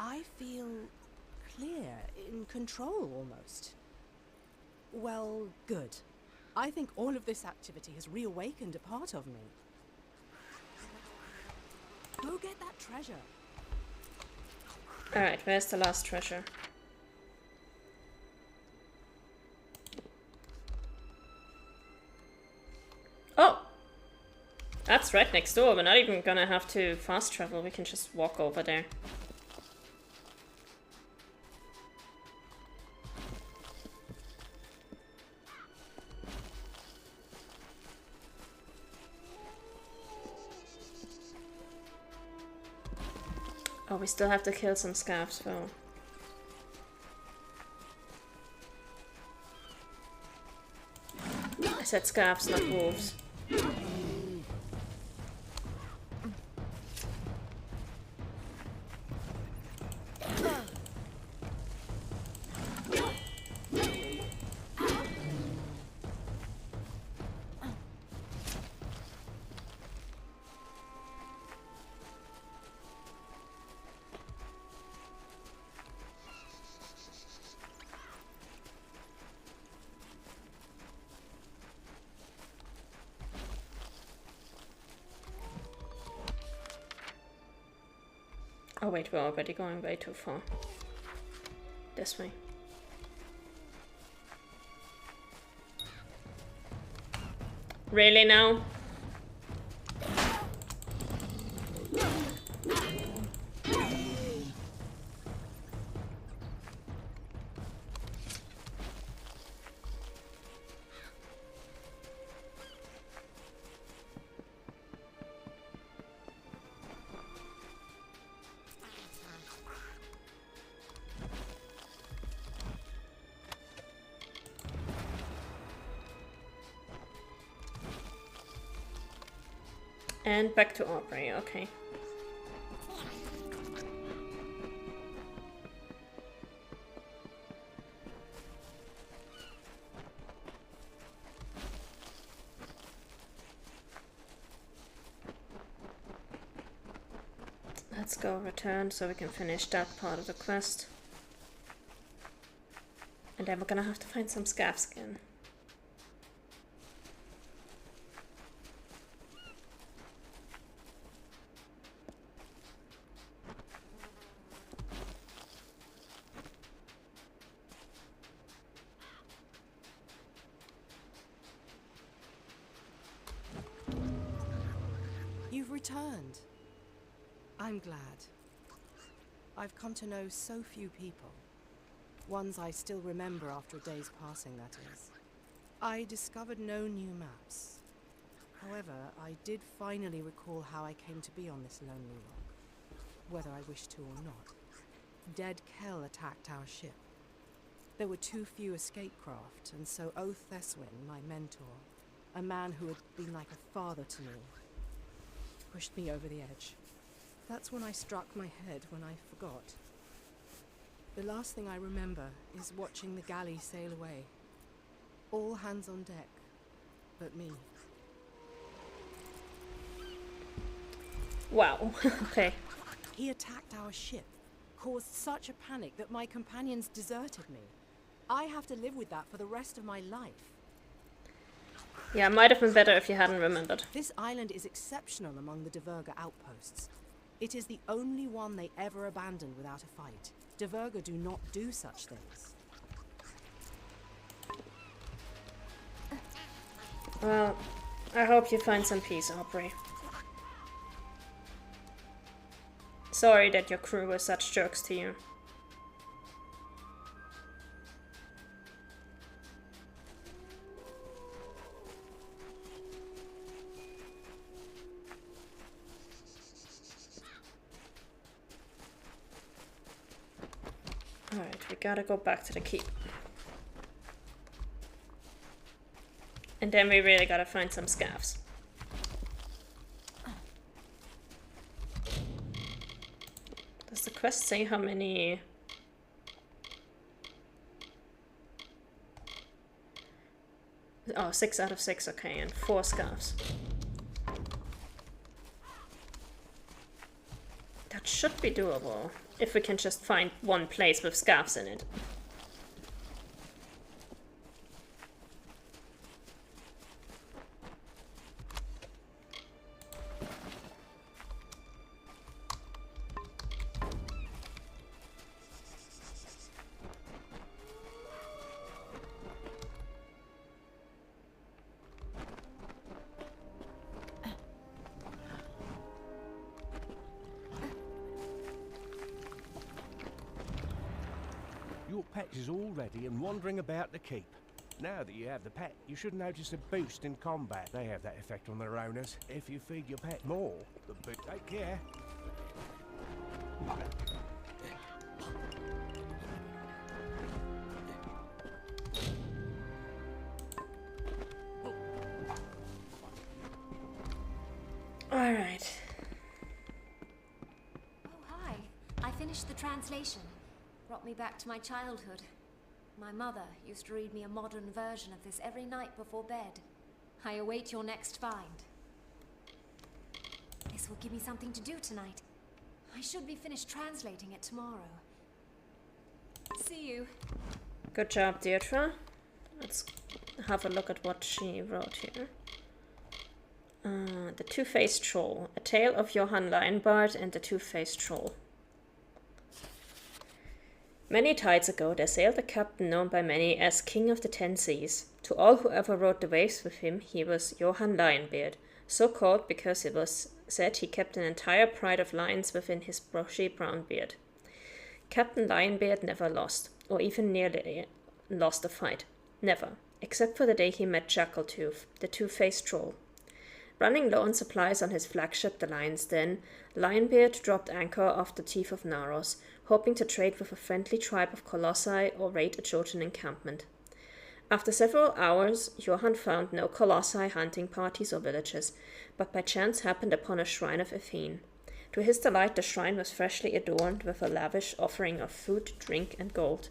I feel clear, in control almost. Well, good. I think all of this activity has reawakened a part of me. Go get that treasure. Alright, where's the last treasure? Oh! That's right next door. We're not even gonna have to fast travel. We can just walk over there. Oh, we still have to kill some scavs, though. I said scavs, not wolves. Oh wait, we're already going way too far. This way. Really now? And back to Aubrey, okay. Let's go return so we can finish that part of the quest. And then we're gonna have to find some scavs again. You've returned. I'm glad. I've come to know so few people. Ones I still remember after a day's passing, that is. I discovered no new maps. However, I did finally recall how I came to be on this lonely rock, whether I wished to or not. Dead Kell attacked our ship. There were too few escape craft, and so Oath Theswin, my mentor, a man who had been like a father to me, pushed me over the edge. That's when I struck my head when I forgot. The last thing I remember is watching the galley sail away. All hands on deck, but me. Wow, okay. He attacked our ship, caused such a panic that my companions deserted me. I have to live with that for the rest of my life. Yeah, it might have been better if you hadn't remembered. This island is exceptional among the Diverga outposts. It is the only one they ever abandoned without a fight. Diverga do not do such things. Well, I hope you find some peace, Aubrey. Sorry that your crew were such jerks to you. Alright, we gotta go back to the keep. And then we really gotta find some scavs. Does the quest say how many... Oh, 6 out of 6, okay, and 4 scavs. That That should be doable, if we can just find one place with scarves in it. Your pet is all ready and wandering about the keep. Now that you have the pet, you should notice a boost in combat. They have that effect on their owners. If you feed your pet more, but take care. Alright. Oh, hi. I finished the translation. Brought me back to my childhood. My mother used to read me a modern version of this every night before bed. I await your next find. This will give me something to do tonight. I should be finished translating it tomorrow. See you. Good job, Deirdre. Let's have a look at what she wrote here. The Two-Faced Troll. A Tale of Johann Lionbard and the Two-Faced Troll. Many tides ago there sailed a captain known by many as King of the Ten Seas. To all who ever rode the waves with him, he was Johann Lionbeard, so called because it was said he kept an entire pride of lions within his bushy brown beard. Captain Lionbeard never lost, or even nearly lost a fight. Never, except for the day he met Jackaltooth, the two-faced troll. Running low on supplies on his flagship, the Lion's Den, Lionbeard dropped anchor off the Teeth of Naros, hoping to trade with a friendly tribe of colossi or raid a Jotun encampment. After several hours, Johann found no colossi hunting parties or villages, but by chance happened upon a shrine of Athene. To his delight, the shrine was freshly adorned with a lavish offering of food, drink, and gold.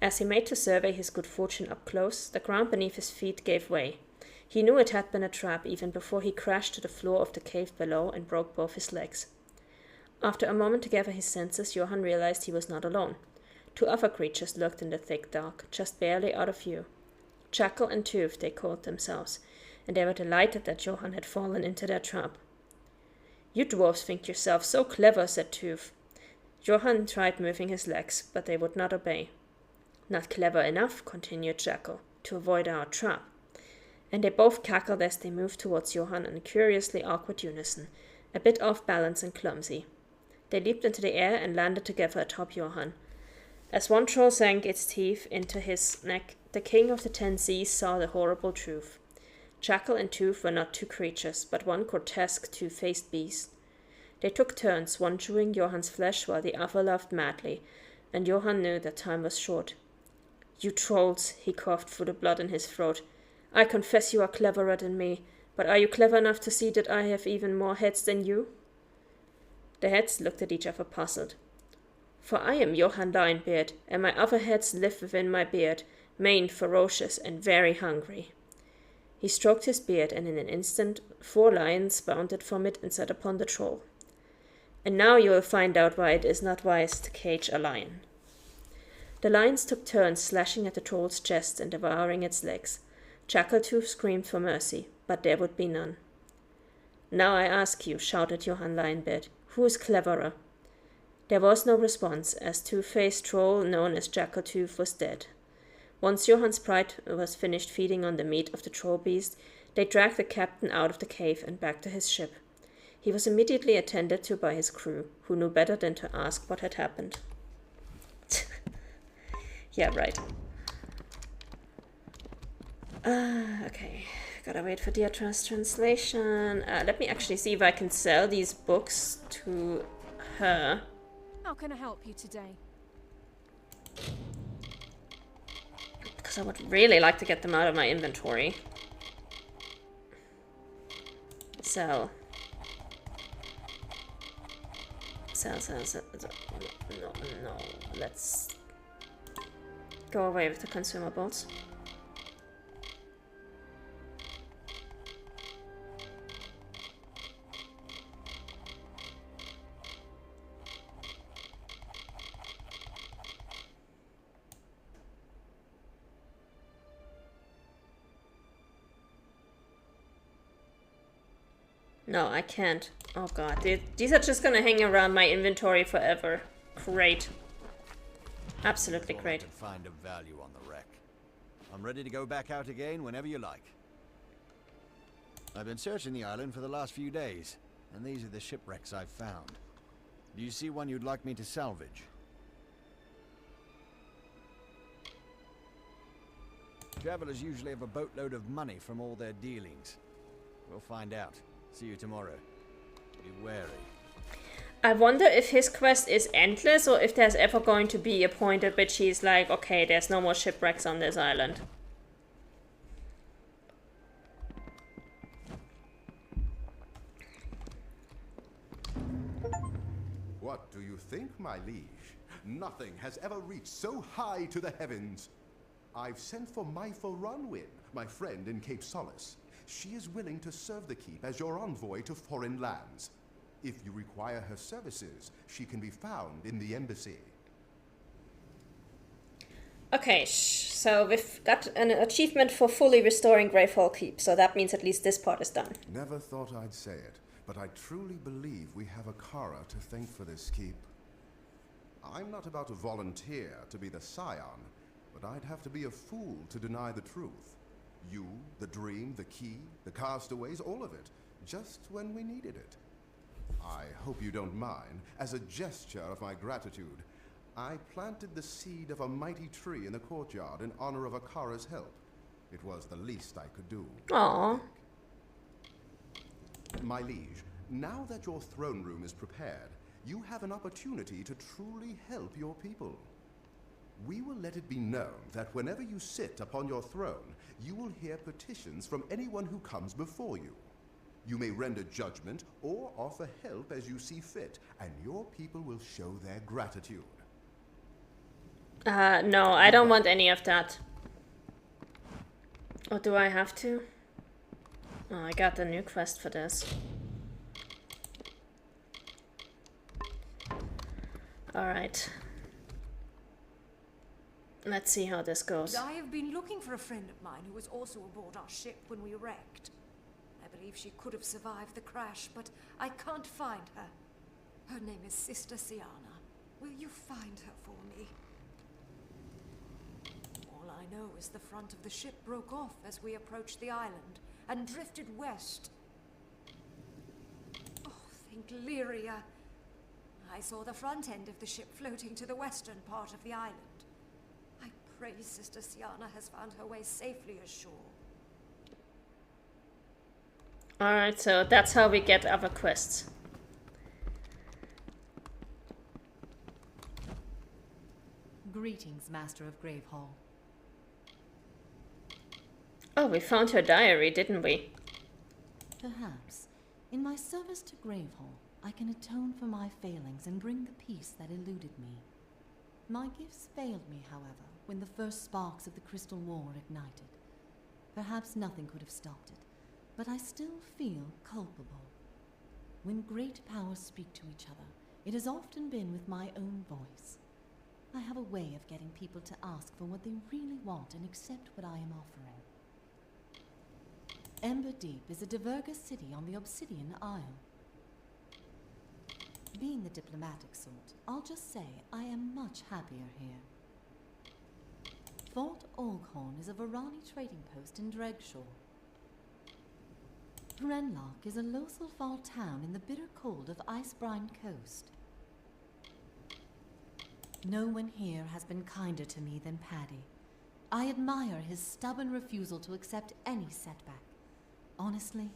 As he made to survey his good fortune up close, the ground beneath his feet gave way. He knew it had been a trap even before he crashed to the floor of the cave below and broke both his legs. After a moment to gather his senses, Johann realized he was not alone. Two other creatures lurked in the thick dark, just barely out of view. Jackal and Tooth, they called themselves, and they were delighted that Johann had fallen into their trap. "You dwarves think yourself so clever," said Tooth. Johann tried moving his legs, but they would not obey. "Not clever enough," continued Jackal, "to avoid our trap." And they both cackled as they moved towards Johann in a curiously awkward unison, a bit off balance and clumsy. They leaped into the air and landed together atop Johann. As one troll sank its teeth into his neck, the King of the Ten Seas saw the horrible truth. Jackal and Tooth were not two creatures, but one grotesque two-faced beast. They took turns, one chewing Johann's flesh while the other laughed madly, and Johann knew that time was short. "You trolls," he coughed through the blood in his throat. "I confess you are cleverer than me, but are you clever enough to see that I have even more heads than you?" The heads looked at each other puzzled. "For I am Johann Lionbeard, and my other heads live within my beard, maned, ferocious, and very hungry." He stroked his beard, and in an instant 4 lions bounded from it and set upon the troll. "And now you will find out why it is not wise to cage a lion." The lions took turns slashing at the troll's chest and devouring its legs. Jackaltooth screamed for mercy, but there would be none. "Now I ask you," shouted Johann Lionbeard, "who is cleverer?" There was no response, as two-faced troll known as Jackaltooth was dead. Once Johann's pride was finished feeding on the meat of the troll beast, they dragged the captain out of the cave and back to his ship. He was immediately attended to by his crew, who knew better than to ask what had happened. Yeah, right. Okay, gotta wait for Deirdre's translation. Let me actually see if I can sell these books to her. How can I help you today? Because I would really like to get them out of my inventory. Sell. Sell. No. Let's go away with the consumables. No, I can't. Oh god, these are just gonna hang around my inventory forever. Great. Absolutely great. I can find of value on the wreck. I'm ready to go back out again whenever you like. I've been searching the island for the last few days, and these are the shipwrecks I've found. Do you see one you'd like me to salvage? Travelers usually have a boatload of money from all their dealings. We'll find out. See you tomorrow. Be wary. I wonder if his quest is endless or if there's ever going to be a point at which he's like, okay, there's no more shipwrecks on this island. What do you think, my liege? Nothing has ever reached so high to the heavens. I've sent for Myfa Runwin, my friend in Cape Solace. She is willing to serve the keep as your envoy to foreign lands. If you require her services, she can be found in the embassy. Okay, so we've got an achievement for fully restoring Gravehall Keep, so that means at least this part is done. Never thought I'd say it, but I truly believe we have a Kara to thank for this keep. I'm not about to volunteer to be the scion, but I'd have to be a fool to deny the truth. You, the dream, the key, the castaways, all of it, just when we needed it. I hope you don't mind. As a gesture of my gratitude, I planted the seed of a mighty tree in the courtyard in honor of Akara's help. It was the least I could do. Aww. My liege, now that your throne room is prepared, you have an opportunity to truly help your people. We will let it be known that whenever you sit upon your throne, you will hear petitions from anyone who comes before you. You may render judgment or offer help as you see fit, and your people will show their gratitude. No, I don't want any of that. Or do I have to? Oh, I got the new quest for this. Alright. Let's see how this goes. I have been looking for a friend of mine who was also aboard our ship when we wrecked. I believe she could have survived the crash, but I can't find her. Her name is Sister Siana. Will you find her for me? All I know is the front of the ship broke off as we approached the island and drifted west. Oh, think Lyria. I saw the front end of the ship floating to the western part of the island. I pray Sister Siana has found her way safely ashore. Alright, so that's how we get other quests. Greetings, Master of Gravehall. Oh, we found her diary, didn't we? Perhaps, in my service to Gravehall, I can atone for my failings and bring the peace that eluded me. My gifts failed me, however, when the first sparks of the Crystal War ignited. Perhaps nothing could have stopped it, but I still feel culpable. When great powers speak to each other, it has often been with my own voice. I have a way of getting people to ask for what they really want and accept what I am offering. Ember Deep is a Diverga city on the Obsidian Isle. Being the diplomatic sort, I'll just say I am much happier here. Fort Olghorn is a Varani trading post in Dregshaw. Renlock is a Lothal town in the bitter cold of Icebrine Coast. No one here has been kinder to me than Paddy. I admire his stubborn refusal to accept any setback. Honestly,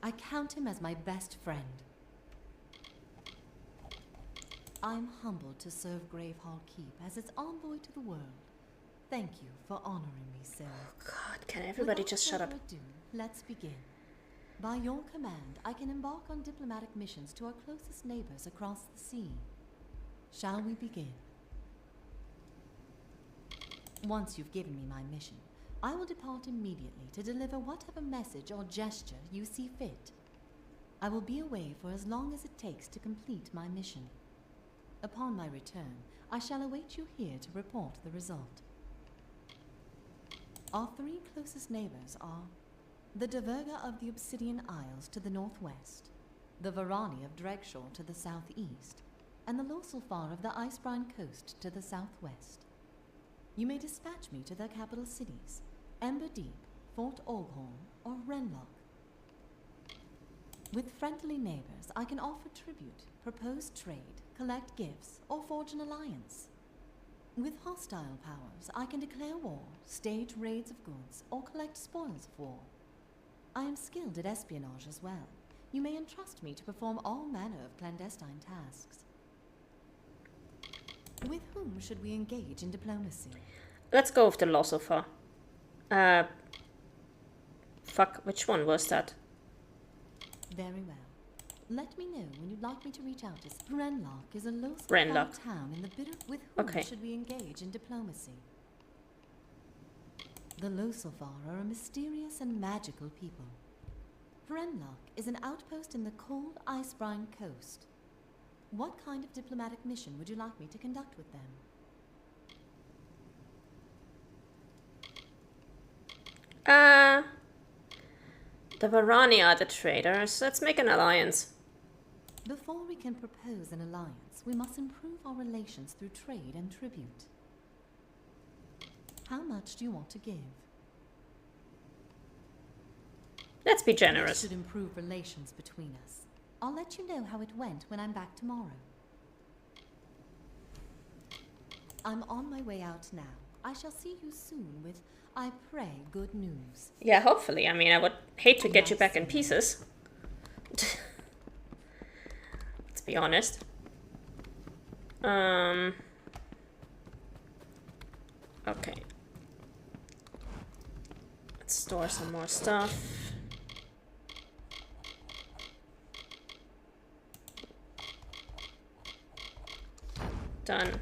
I count him as my best friend. I'm humbled to serve Gravehall Keep as its envoy to the world. Thank you for honoring me, sir. Oh god, can everybody just shut up? Without further ado, let's begin. By your command, I can embark on diplomatic missions to our closest neighbors across the sea. Shall we begin? Once you've given me my mission, I will depart immediately to deliver whatever message or gesture you see fit. I will be away for as long as it takes to complete my mission. Upon my return, I shall await you here to report the result. Our three closest neighbors are the Diverga of the Obsidian Isles to the northwest, the Varani of Dregshaw to the southeast, and the Lorsulfar of the Icebrine Coast to the southwest. You may dispatch me to their capital cities, Ember Deep, Fort Oghorn, or Renlock. With friendly neighbors, I can offer tribute, propose trade, collect gifts, or forge an alliance. With hostile powers, I can declare war, stage raids of goods, or collect spoils of war. I am skilled at espionage as well. You may entrust me to perform all manner of clandestine tasks. With whom should we engage in diplomacy? Let's go with the Lorsulfar. Fuck, which one was that? Very well. Let me know when you'd like me to reach out to Renlock is a low-scale town in the bitter... With whom should we engage in diplomacy? The Lorsulfar are a mysterious and magical people. Renlock is an outpost in the cold Icebrine Coast. What kind of diplomatic mission would you like me to conduct with them? The Varani are the traders. Let's make an alliance. Before we can propose an alliance, we must improve our relations through trade and tribute. How much do you want to give? Let's be generous. This should improve relations between us. I'll let you know how it went when I'm back tomorrow. I'm on my way out now. I shall see you soon with, I pray, good news. Yeah, hopefully. I mean, I would hate to get you back in pieces. Let's be honest. Okay. Let's store some more stuff. Done.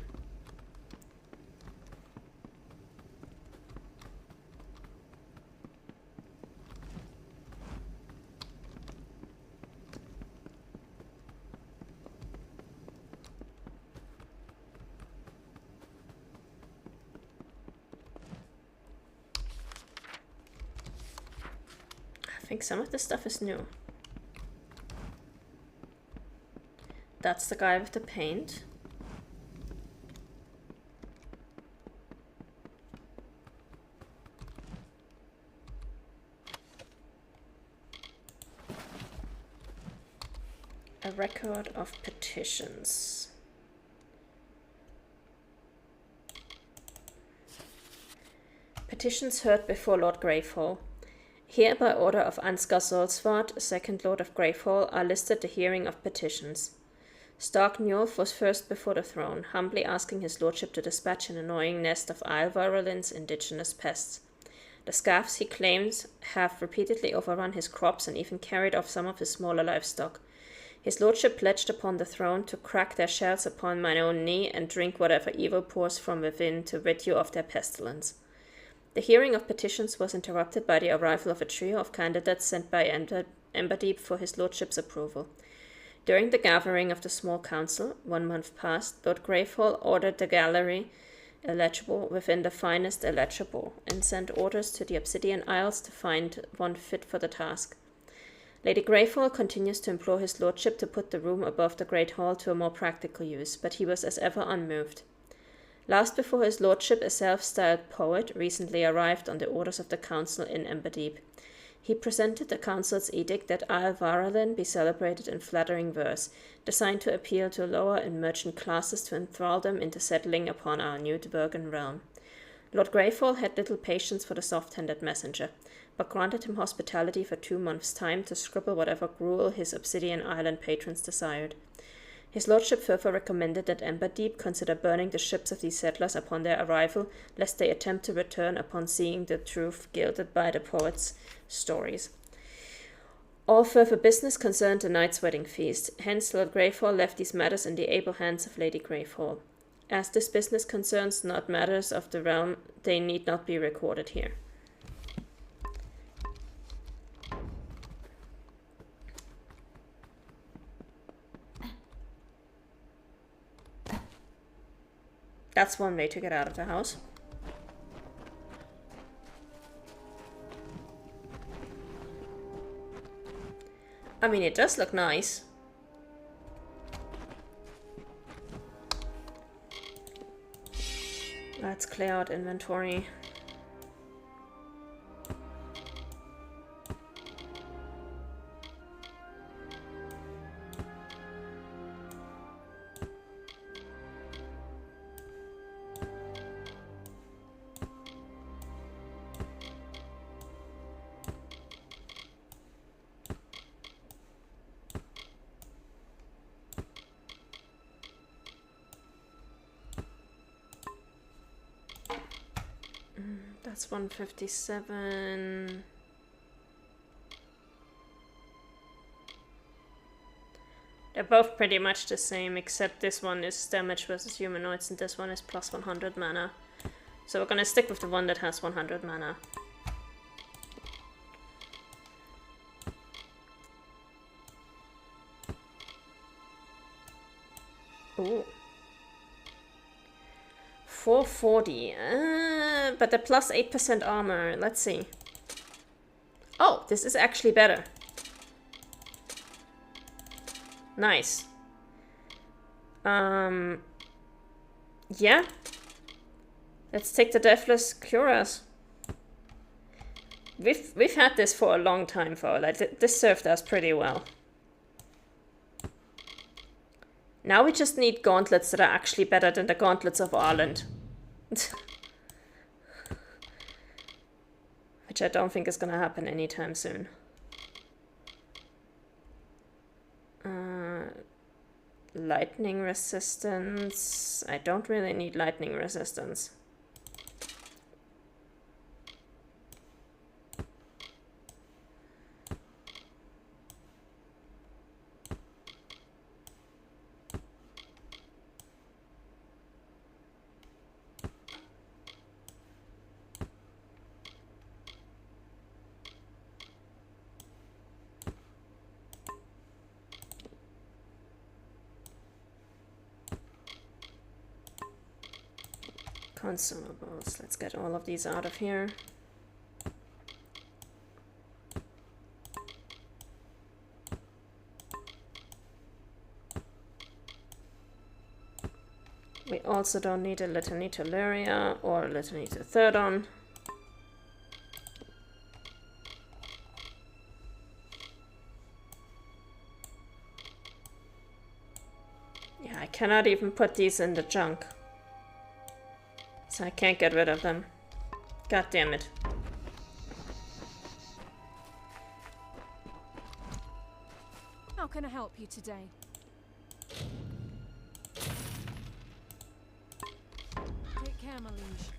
I think some of this stuff is new. That's the guy with the paint. A record of petitions. Petitions heard before Lord Gravehall. Here, by order of Ansgar Solsvart, second Lord of Gravehall, are listed the hearing of petitions. Stark Njolf was first before the throne, humbly asking his lordship to dispatch an annoying nest of Isle indigenous pests. The scavs, he claims, have repeatedly overrun his crops and even carried off some of his smaller livestock. His lordship pledged upon the throne to crack their shells upon mine own knee and drink whatever evil pours from within to rid you of their pestilence. The hearing of petitions was interrupted by the arrival of a trio of candidates sent by Emberdeep for his lordship's approval. During the gathering of the small council, 1 month past, Lord Gravehall ordered the gallery illegible within the finest illegible, and sent orders to the Obsidian Isles to find one fit for the task. Lady Gravehall continues to implore his lordship to put the room above the Great Hall to a more practical use, but he was as ever unmoved. Last before his lordship, a self-styled poet recently arrived on the orders of the council in Emberdeep. He presented the council's edict that Isle Varalin be celebrated in flattering verse, designed to appeal to lower and merchant classes to enthrall them into settling upon our new Dvergen realm. Lord Gravehall had little patience for the soft-handed messenger, but granted him hospitality for 2 months' time to scribble whatever gruel his Obsidian Island patrons desired. His lordship further recommended that Emberdeep consider burning the ships of these settlers upon their arrival, lest they attempt to return upon seeing the truth gilded by the poet's stories. All further business concerned the night's wedding feast, hence Lord Gravehall left these matters in the able hands of Lady Gravehall. As this business concerns not matters of the realm, they need not be recorded here. That's one way to get out of the house. I mean, it does look nice. Let's clear out inventory. That's 157. They're both pretty much the same, except this one is damage versus humanoids and this one is plus 100 mana. So we're gonna stick with the one that has 100 mana. Ooh. 440. But the plus 8% armor. Let's see. Oh, this is actually better. Nice. Yeah. Let's take the Deathless Cuirass. We've had this for a long time, for like this served us pretty well. Now we just need gauntlets that are actually better than the gauntlets of Ireland. Which I don't think is gonna happen anytime soon. Lightning resistance. I don't really need lightning resistance. Consumables. Let's get all of these out of here. We also don't need a Litany to Lyria or a Litany to Thirdon. Yeah, I cannot even put these in the junk. So I can't get rid of them. God damn it. How can I help you today? Take care, my liege.